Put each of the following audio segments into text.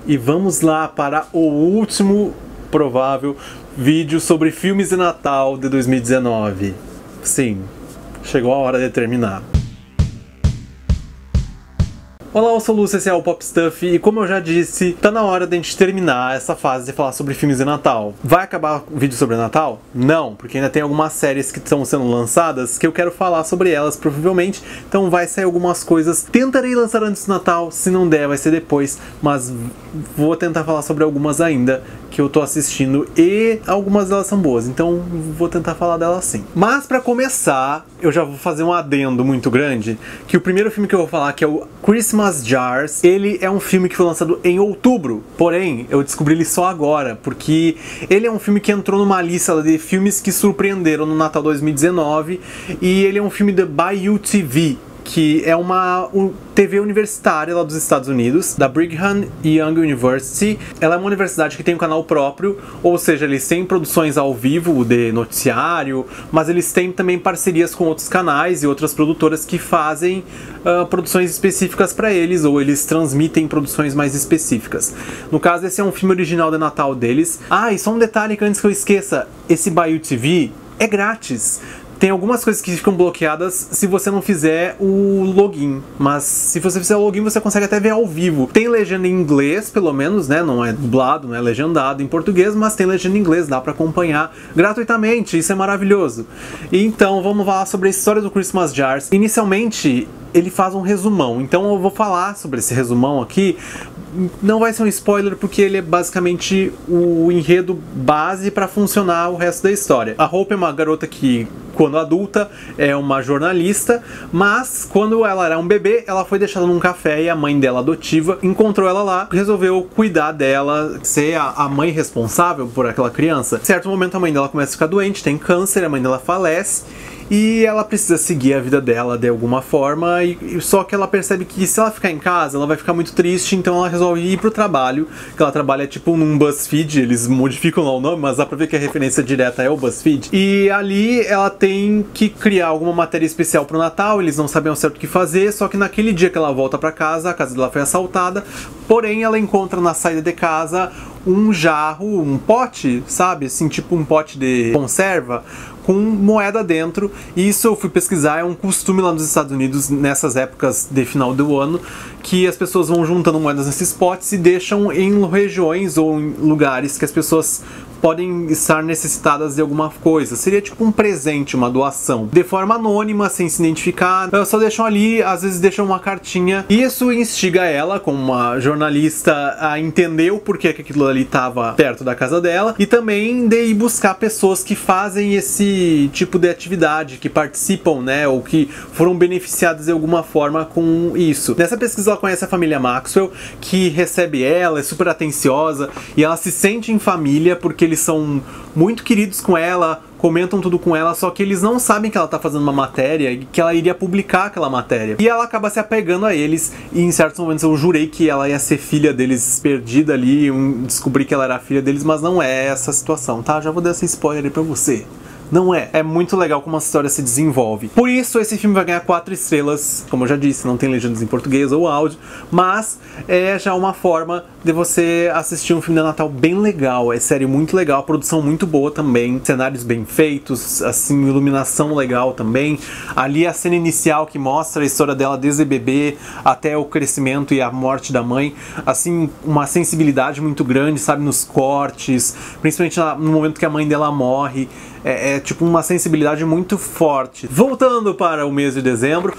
e vamos lá para o último provável vídeo sobre filmes de Natal de 2019. Sim, chegou a hora de terminar. Olá, eu sou o Lúcio, esse é o Pop Stuff, e como eu já disse, tá na hora de a gente terminar essa fase de falar sobre filmes de Natal. Vai acabar o vídeo sobre Natal? Não, porque ainda tem algumas séries que estão sendo lançadas que eu quero falar sobre elas, provavelmente, então vai sair algumas coisas. Tentarei lançar antes do Natal, se não der vai ser depois, mas vou tentar falar sobre algumas ainda que eu tô assistindo e algumas delas são boas, então vou tentar falar delas sim. Mas pra começar, eu já vou fazer um adendo muito grande, que o primeiro filme que eu vou falar, que é o Christmas Jars, ele é um filme que foi lançado em outubro, porém, eu descobri ele só agora, porque ele é um filme que entrou numa lista de filmes que surpreenderam no Natal 2019, e ele é um filme da Bayou TV, que é uma TV universitária lá dos Estados Unidos, da Brigham Young University. Ela é uma universidade que tem um canal próprio, ou seja, eles têm produções ao vivo de noticiário, mas eles têm também parcerias com outros canais e outras produtoras que fazem produções específicas para eles, ou eles transmitem produções mais específicas. No caso, esse é um filme original de Natal deles. Ah, e só um detalhe que antes que eu esqueça, esse Bayou TV é grátis. Tem algumas coisas que ficam bloqueadas se você não fizer o login, mas se você fizer o login você consegue até ver ao vivo. Tem legenda em inglês, pelo menos, né? Não é dublado, não é legendado em português, mas tem legenda em inglês, dá pra acompanhar gratuitamente, isso é maravilhoso. E então vamos falar sobre a história do Christmas Jars. Inicialmente ele faz um resumão, então eu vou falar sobre esse resumão aqui. Não vai ser um spoiler porque ele é basicamente o enredo base para funcionar o resto da história. A Hope é uma garota que, quando adulta, é uma jornalista, mas quando ela era um bebê, ela foi deixada num café e a mãe dela adotiva encontrou ela lá, resolveu cuidar dela, ser a mãe responsável por aquela criança. Em certo momento a mãe dela começa a ficar doente, tem câncer, a mãe dela falece, e ela precisa seguir a vida dela de alguma forma, só que ela percebe que se ela ficar em casa, ela vai ficar muito triste, então ela resolve ir pro trabalho, que ela trabalha tipo num BuzzFeed, eles modificam lá o nome, mas dá pra ver que a referência direta é o BuzzFeed. E ali ela tem que criar alguma matéria especial pro Natal, eles não sabem ao certo o que fazer, só que naquele dia que ela volta pra casa, a casa dela foi assaltada, porém ela encontra na saída de casa um jarro, um pote, sabe, assim, tipo um pote de conserva, com moeda dentro. E isso eu fui pesquisar, é um costume lá nos Estados Unidos, nessas épocas de final do ano, que as pessoas vão juntando moedas nesses potes e deixam em regiões ou em lugares que as pessoas podem estar necessitadas de alguma coisa. Seria tipo um presente, uma doação. De forma anônima, sem se identificar, só deixam ali, às vezes deixam uma cartinha. E isso instiga ela, como uma jornalista, a entender o porquê que aquilo ali estava perto da casa dela. E também de ir buscar pessoas que fazem esse tipo de atividade, que participam, né, ou que foram beneficiadas de alguma forma com isso. Nessa pesquisa ela conhece a família Maxwell, que recebe ela, é super atenciosa, e ela se sente em família, porque eles são muito queridos com ela, comentam tudo com ela, só que eles não sabem que ela tá fazendo uma matéria e que ela iria publicar aquela matéria. E ela acaba se apegando a eles, e em certos momentos eu jurei que ela ia ser filha deles perdida ali, descobri que ela era filha deles, mas não é essa situação, tá? Já vou dar esse spoiler aí pra você. Não é. É muito legal como a história se desenvolve. Por isso, esse filme vai ganhar 4 estrelas. Como eu já disse, não tem legendas em português ou áudio, mas é já uma forma de você assistir um filme de Natal bem legal. É série muito legal, a produção muito boa também, cenários bem feitos, assim, iluminação legal também. Ali a cena inicial que mostra a história dela desde bebê até o crescimento e a morte da mãe, assim, uma sensibilidade muito grande, sabe, nos cortes, principalmente no momento que a mãe dela morre. É tipo uma sensibilidade muito forte. Voltando para o mês de dezembro,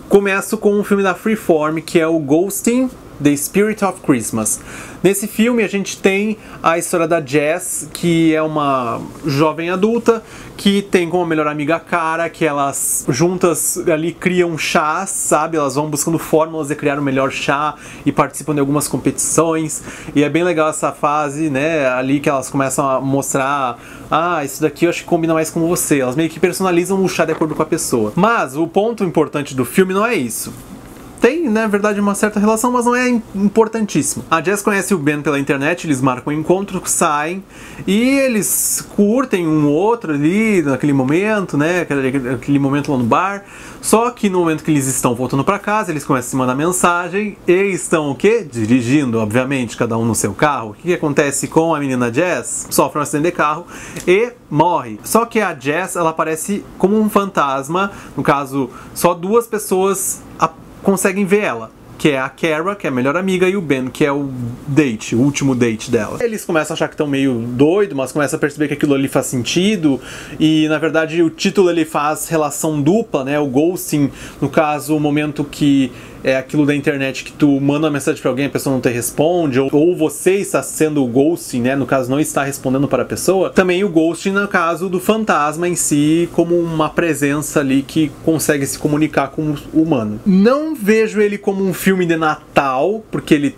começo com um filme da Freeform, que é o Ghosting: The Spirit of Christmas. Nesse filme a gente tem a história da Jess, que é uma jovem adulta que tem como melhor amiga a Cara, que elas juntas ali criam chás, sabe? Elas vão buscando fórmulas de criar o melhor chá e participam de algumas competições. E é bem legal essa fase, né? Ali que elas começam a mostrar: ah, isso daqui eu acho que combina mais com você. Elas meio que personalizam o chá de acordo com a pessoa. Mas o ponto importante do filme não é isso. tem, na verdade, uma certa relação, mas não é importantíssimo. A Jess conhece o Ben pela internet, eles marcam um encontro, saem, e eles curtem um outro ali, naquele momento, né, aquele momento lá no bar. Só que no momento que eles estão voltando pra casa, eles começam a se mandar mensagem e estão o quê? Dirigindo, obviamente, cada um no seu carro. O que acontece com a menina Jess? Sofre um acidente de carro e morre. Só que a Jess, ela aparece como um fantasma. No caso, só duas pessoas conseguem ver ela, que é a Kara, que é a melhor amiga, e o Ben, que é o date, o último date dela. Eles começam a achar que estão meio doidos, mas começam a perceber que aquilo ali faz sentido, e na verdade o título ele faz relação dupla, né? O ghosting, no caso, o momento que é aquilo da internet que tu manda uma mensagem pra alguém, a pessoa não te responde, ou você está sendo o ghosting, né? No caso, não está respondendo para a pessoa. Também o ghosting no caso do fantasma em si, como uma presença ali que consegue se comunicar com o humano. Não vejo ele como um filme de Natal, porque ele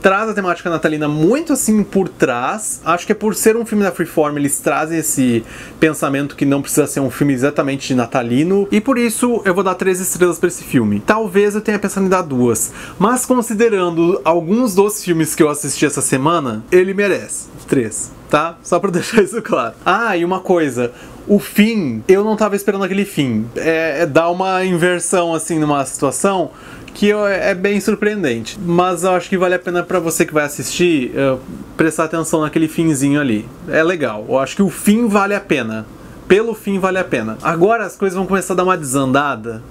traz a temática natalina muito assim por trás. Acho que é por ser um filme da Freeform, eles trazem esse pensamento que não precisa ser um filme exatamente natalino, e por isso eu vou dar 3 estrelas pra esse filme. Talvez eu tenha pensado em dar 2, mas considerando alguns dos filmes que eu assisti essa semana, ele merece 3, tá? Só pra deixar isso claro. Ah, e uma coisa, o fim, eu não tava esperando aquele fim. Dá uma inversão assim numa situação que é bem surpreendente, mas eu acho que vale a pena pra você que vai assistir prestar atenção naquele finzinho ali. É legal, eu acho que o fim vale a pena, pelo fim vale a pena. Agora as coisas vão começar a dar uma desandada,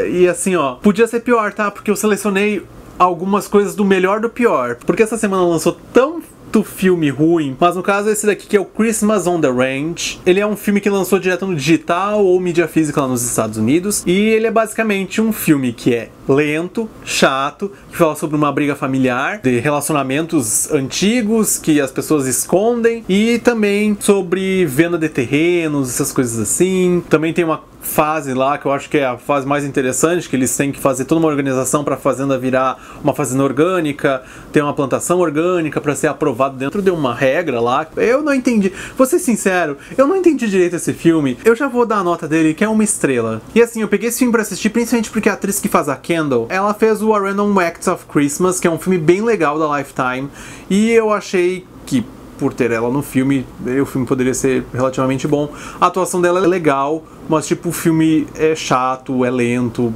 e assim ó, podia ser pior, tá? Porque eu selecionei algumas coisas do melhor do pior, porque essa semana lançou tanto filme ruim, mas no caso esse daqui que é o Christmas on the Range. Ele é um filme que lançou direto no digital ou mídia física lá nos Estados Unidos, e ele é basicamente um filme que é lento, chato, que fala sobre uma briga familiar, de relacionamentos antigos que as pessoas escondem, e também sobre venda de terrenos, essas coisas assim. Também tem uma fase lá que eu acho que é a fase mais interessante, que eles têm que fazer toda uma organização para a fazenda virar uma fazenda orgânica, ter uma plantação orgânica para ser aprovado dentro de uma regra lá. Eu não entendi, vou ser sincero, eu não entendi direito esse filme. Eu já vou dar a nota dele, que é 1 estrela. E assim, eu peguei esse filme pra assistir principalmente porque a atriz que faz a Kendall, ela fez o A Random Act of Christmas, que é um filme bem legal da Lifetime, e eu achei que por ter ela no filme, o filme poderia ser relativamente bom. A atuação dela é legal, mas tipo, o filme é chato, é lento.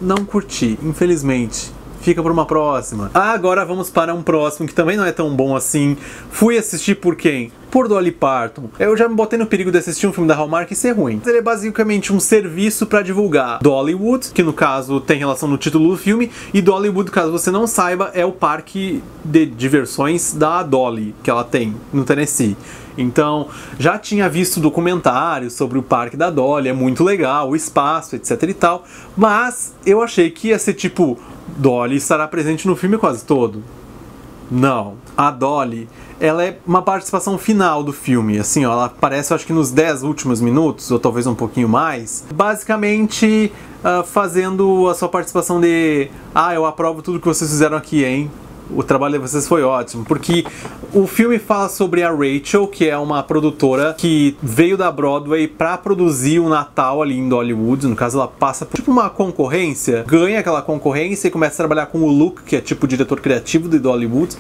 Não curti, infelizmente. Fica por uma próxima. Agora vamos para um próximo que também não é tão bom assim. Fui assistir por quem? Por Dolly Parton. Eu já me botei no perigo de assistir um filme da Hallmark e ser ruim. Ele é basicamente um serviço para divulgar Dollywood, que no caso tem relação no título do filme, e Dollywood, caso você não saiba, é o parque de diversões da Dolly, que ela tem no Tennessee. Então, já tinha visto documentários sobre o parque da Dolly, é muito legal, o espaço, etc e tal, mas eu achei que ia ser tipo, Dolly estará presente no filme quase todo. Não. A Dolly, ela é uma participação final do filme, assim, ó, ela aparece, eu acho que nos 10 últimos minutos, ou talvez um pouquinho mais, basicamente fazendo a sua participação de eu aprovo tudo que vocês fizeram aqui, hein? O trabalho de vocês foi ótimo, porque o filme fala sobre a Rachel, que é uma produtora que veio da Broadway pra produzir o Natal ali em Dollywood. No caso, ela passa por tipo uma concorrência, ganha aquela concorrência e começa a trabalhar com o Luke, que é tipo o diretor criativo de Dollywood.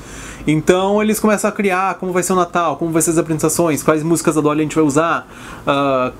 Então eles começam a criar como vai ser o Natal, como vai ser as apresentações, quais músicas da Dolly a gente vai usar,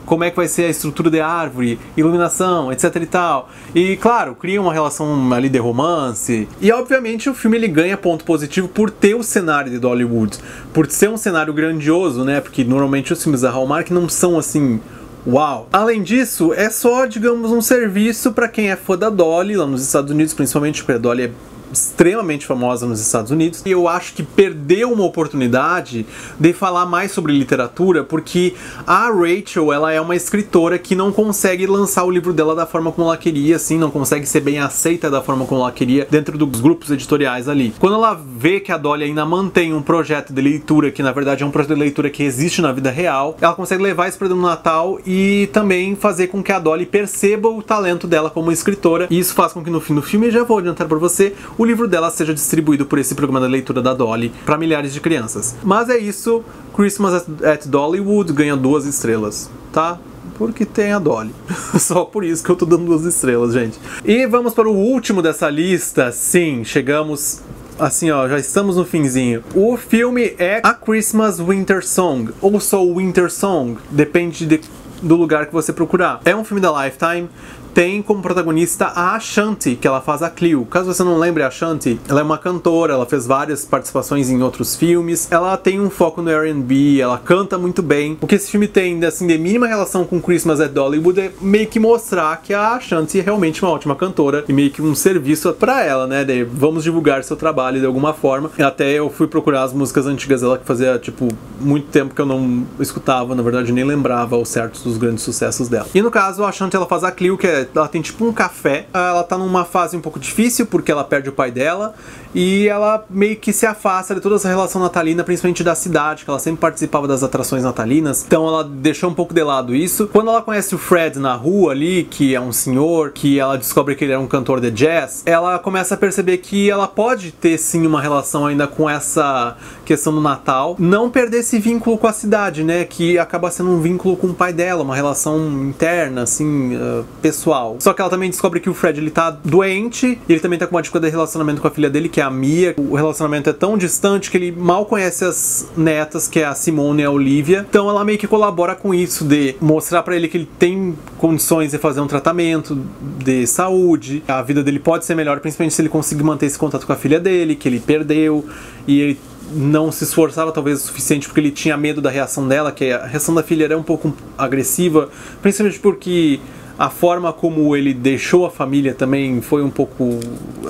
como é que vai ser a estrutura de árvore, iluminação, etc e tal. E claro, cria uma relação ali de romance. E obviamente o filme ele ganha ponto positivo por ter o cenário de Dollywood, por ser um cenário grandioso, né? Porque normalmente os filmes da Hallmark não são assim, uau. Além disso, é só, digamos, um serviço para quem é fã da Dolly lá nos Estados Unidos, principalmente porque a Dolly é extremamente famosa nos Estados Unidos, e eu acho que perdeu uma oportunidade de falar mais sobre literatura, porque a Rachel, ela é uma escritora que não consegue lançar o livro dela da forma como ela queria, assim, não consegue ser bem aceita da forma como ela queria dentro dos grupos editoriais ali. Quando ela vê que a Dolly ainda mantém um projeto de leitura, que na verdade é um projeto de leitura que existe na vida real, ela consegue levar isso para dentro do Natal e também fazer com que a Dolly perceba o talento dela como escritora, e isso faz com que no fim do filme, já vou adiantar para você, o livro dela seja distribuído por esse programa de leitura da Dolly para milhares de crianças. Mas é isso, Christmas at Dollywood ganha 2 estrelas, tá? porque tem a Dolly. Só por isso que eu tô dando 2 estrelas, gente. E vamos para o último dessa lista. Sim, chegamos... Assim, ó, já estamos no finzinho. O filme é A Christmas Winter Song, ou só Winter Song, depende do lugar que você procurar. É um filme da Lifetime. Tem como protagonista a Ashanti, que ela faz a Cleo. Caso você não lembre, a Ashanti, ela é uma cantora, ela fez várias participações em outros filmes, ela tem um foco no R&B, ela canta muito bem. O que esse filme tem, assim, de mínima relação com Christmas at Dollywood é meio que mostrar que a Ashanti é realmente uma ótima cantora e meio que um serviço pra ela, né? De vamos divulgar seu trabalho de alguma forma. Até eu fui procurar as músicas antigas dela, que fazia, tipo, muito tempo que eu não escutava, na verdade nem lembrava ao certo dos grandes sucessos dela. E no caso, a Ashanti, ela faz a Cleo, que ela tem tipo um café, ela tá numa fase um pouco difícil porque ela perde o pai dela e ela meio que se afasta de toda essa relação natalina, principalmente da cidade, que ela sempre participava das atrações natalinas, então ela deixou um pouco de lado isso. Quando ela conhece o Fred na rua ali, que é um senhor, que ela descobre que ele é um cantor de jazz, ela começa a perceber que ela pode ter sim uma relação ainda com essa questão do Natal, não perder esse vínculo com a cidade, né, que acaba sendo um vínculo com o pai dela, uma relação interna, assim, pessoal. Só que ela também descobre que o Fred, ele tá doente, e ele também tá com uma dificuldade de relacionamento com a filha dele, que é a Mia. O relacionamento é tão distante que ele mal conhece as netas, que é a Simone e a Olivia. Então ela meio que colabora com isso, de mostrar pra ele que ele tem condições de fazer um tratamento de saúde, a vida dele pode ser melhor, principalmente se ele conseguir manter esse contato com a filha dele, que ele perdeu, e ele não se esforçava talvez o suficiente porque ele tinha medo da reação dela, que a reação da filha era um pouco agressiva, principalmente porque a forma como ele deixou a família também foi um pouco,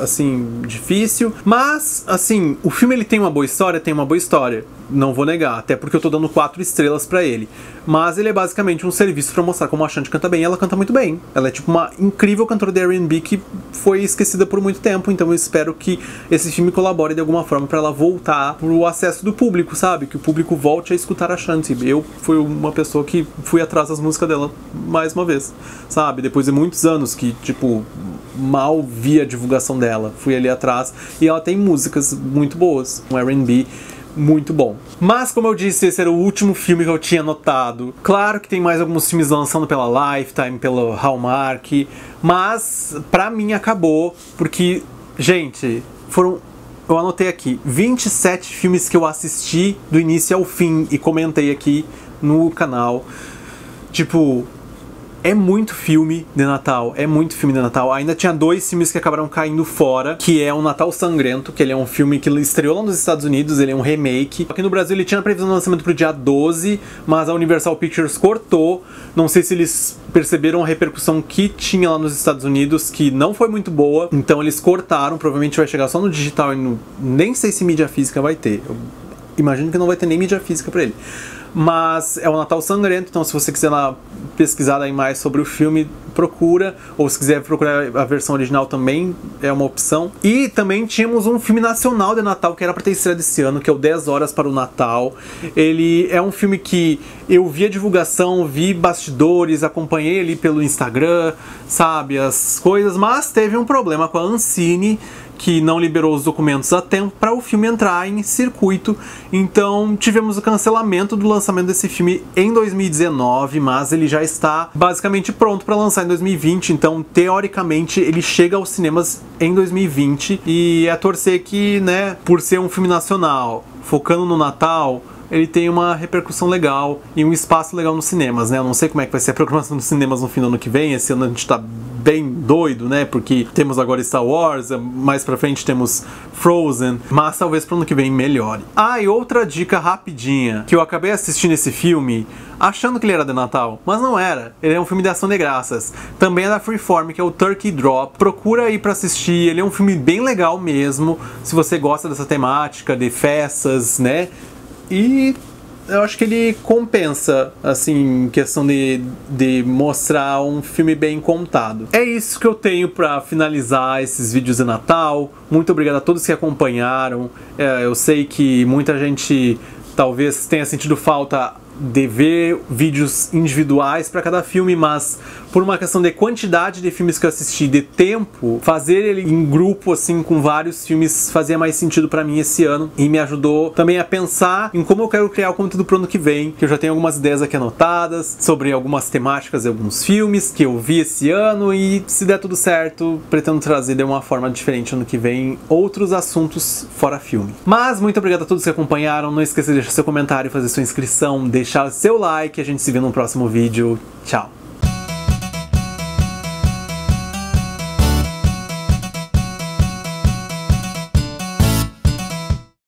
assim, difícil. Mas, assim, o filme ele tem uma boa história, não vou negar, até porque eu tô dando 4 estrelas pra ele. Mas ele é basicamente um serviço pra mostrar como a Ashanti canta bem, e ela canta muito bem. Ela é tipo uma incrível cantora de R&B que foi esquecida por muito tempo, então eu espero que esse filme colabore de alguma forma pra ela voltar pro acesso do público, sabe? Que o público volte a escutar a Ashanti. Eu fui uma pessoa que fui atrás das músicas dela mais uma vez, sabe? Depois de muitos anos que, tipo, mal vi a divulgação dela, fui ali atrás, e ela tem músicas muito boas, um R&B muito bom. Mas, como eu disse, esse era o último filme que eu tinha anotado. Claro que tem mais alguns filmes lançando pela Lifetime, pela Hallmark, mas pra mim acabou, porque, gente, eu anotei aqui 27 filmes que eu assisti do início ao fim e comentei aqui no canal. Tipo, é muito filme de Natal, Ainda tinha 2 filmes que acabaram caindo fora, que é o Natal Sangrento, que ele é um filme que estreou lá nos Estados Unidos, ele é um remake. Aqui no Brasil ele tinha previsão de lançamento pro dia 12, mas a Universal Pictures cortou. Não sei se eles perceberam a repercussão que tinha lá nos Estados Unidos, que não foi muito boa, então eles cortaram. Provavelmente vai chegar só no digital e nem sei se mídia física vai ter. Eu imagino que não vai ter nem mídia física pra ele. Mas é o Natal Sangrento, então se você quiser lá pesquisar aí mais sobre o filme, procura, ou se quiser procurar a versão original também é uma opção. E também tínhamos um filme nacional de Natal que era para ter estreado esse ano, que é o 10 Horas para o Natal. Ele é um filme que eu vi a divulgação, vi bastidores, acompanhei ali pelo Instagram, sabe, as coisas, mas teve um problema com a Ancine, que não liberou os documentos a tempo para o filme entrar em circuito. Então tivemos o cancelamento do lançamento desse filme em 2019, mas ele já está basicamente pronto para lançar em 2020, então teoricamente ele chega aos cinemas em 2020, e é torcer que, né, por ser um filme nacional, focando no Natal, ele tem uma repercussão legal e um espaço legal nos cinemas, né? Eu não sei como é que vai ser a programação dos cinemas no fim do ano que vem. Esse ano a gente tá bem doido, né? Porque temos agora Star Wars, mais pra frente temos Frozen, mas talvez pro ano que vem melhore. Ah, e outra dica rapidinha, que eu acabei assistindo esse filme achando que ele era de Natal, mas não era. Ele é um filme de ação de graças. Também é da Freeform, que é o Turkey Drop. Procura aí pra assistir, ele é um filme bem legal mesmo, se você gosta dessa temática de festas, né? E eu acho que ele compensa, assim, em questão de mostrar um filme bem contado. É isso que eu tenho pra finalizar esses vídeos de Natal. Muito obrigado a todos que acompanharam. Eu sei que muita gente talvez tenha sentido falta de ver vídeos individuais para cada filme, mas por uma questão de quantidade de filmes que eu assisti, de tempo, fazer ele em grupo, assim, com vários filmes, fazia mais sentido pra mim esse ano e me ajudou também a pensar em como eu quero criar o conteúdo pro ano que vem, que eu já tenho algumas ideias aqui anotadas sobre algumas temáticas de alguns filmes que eu vi esse ano e, se der tudo certo, pretendo trazer de uma forma diferente ano que vem outros assuntos fora filme. Mas muito obrigado a todos que acompanharam, não esqueça de deixar seu comentário, fazer sua inscrição, deixar seu like, a gente se vê no próximo vídeo. Tchau!